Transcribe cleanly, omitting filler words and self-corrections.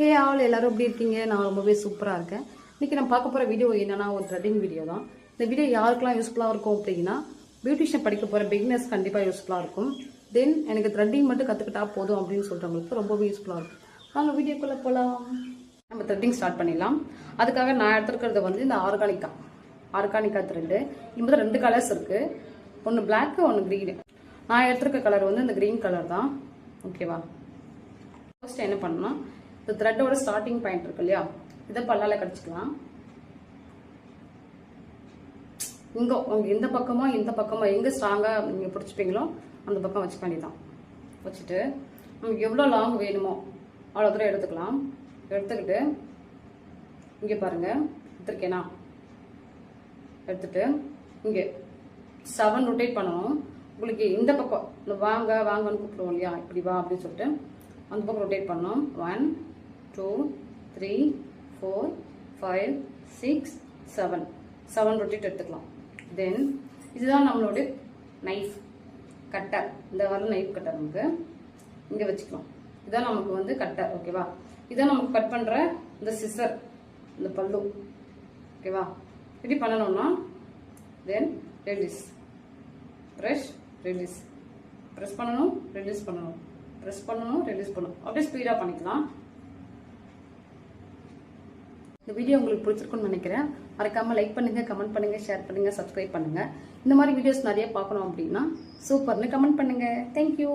Hey all எல்லாரும் எப்படி இருக்கீங்க? நான் ரொம்பவே சூப்பராக இருக்கேன். இன்றைக்கி நான் பார்க்க போகிற வீடியோ என்னன்னா ஒரு த்ரெட்டிங் வீடியோ தான். இந்த வீடியோ யாருக்கெல்லாம் யூஸ்ஃபுல்லாக இருக்கும் அப்படின்னா பியூட்டிஷியன் படிக்க போகிற பிகினர்ஸ் கண்டிப்பாக யூஸ்ஃபுல்லாக இருக்கும். தென் எனக்கு த்ரெட்டிங் மட்டும் கற்றுக்கிட்டா போதும் அப்படின்னு சொல்கிறவங்களுக்கு ரொம்பவே யூஸ்ஃபுல்லாக இருக்கும். வாங்க வீடியோக்குள்ளே போகலாம். நம்ம த்ரெட்டிங் ஸ்டார்ட் பண்ணிடலாம். அதுக்காக நான் எடுத்துருக்கிறது வந்து இந்த ஆர்கானிக்கா த்ரெட்டு. இது 2 கலர்ஸ் இருக்குது. ஒன்று பிளாக்கு, ஒன்று க்ரீனு. நான் எடுத்துருக்க கலர் வந்து இந்த க்ரீன் கலர் தான். ஓகேவா? ஃபர்ஸ்ட் என்ன பண்ணணும், இந்த த்ரெட்டோட ஸ்டார்டிங் பாயிண்ட் இருக்கு இல்லையா, இதை பல்லால கடிச்சிக்கலாம். இங்கே உங்களுக்கு இந்த பக்கமோ எங்கே ஸ்ட்ராங்காக நீங்கள் பிடிச்சிப்பீங்களோ அந்த பக்கம் வச்சுக்க வேண்டியதான். வச்சுட்டு நமக்கு எவ்வளோ லாங் வேணுமோ அவ்வளோ தூரம் எடுத்துக்கலாம். எடுத்துக்கிட்டு இங்கே பாருங்கள், எடுத்துருக்கேனா, எடுத்துட்டு இங்கே 7 ரொட்டேட் பண்ணணும். உங்களுக்கு இந்த பக்கம் இந்த வாங்கன்னு கூப்பிடுவோம் இல்லையா, இப்படி வா அப்படின்னு சொல்லிட்டு அந்த பக்கம் ரொட்டேட் பண்ணணும். 1 2 3 4 5 6 7 ரொட்டேட் எடுத்துக்கலாம். தென் இதுதான் நம்மளோட நைஃப் கட்டர். இந்த வர நைஃப் கட்டர் நமக்கு இங்கே வச்சுக்கலாம். இதான் நமக்கு வந்து கட்டர். ஓகேவா? இதான் நமக்கு கட் பண்ணுற இந்த சிசர், இந்த பல்லு. ஓகேவா? இப்படி பண்ணணும்னா தென் ரிலீஸ், ப்ரெஷ், ரிலீஸ், ப்ரெஸ் பண்ணணும், ரிலீஸ் பண்ணணும், ப்ரெஸ் பண்ணணும், ரிலீஸ் பண்ணணும். அப்படியே ஸ்பீடாக பண்ணிக்கலாம். இந்த வீடியோ உங்களுக்கு பிடிச்சிருக்குன்னு நினைக்கிறேன். மறக்காமல் லைக் பண்ணுங்கள், கமெண்ட் பண்ணுங்கள், ஷேர் பண்ணுங்கள், சப்ஸ்கிரைப் பண்ணுங்கள். இந்த மாதிரி வீடியோஸ் நிறைய பார்க்கணும் அப்படின்னா சூப்பர்னு கமெண்ட் பண்ணுங்கள். தேங்க்யூ.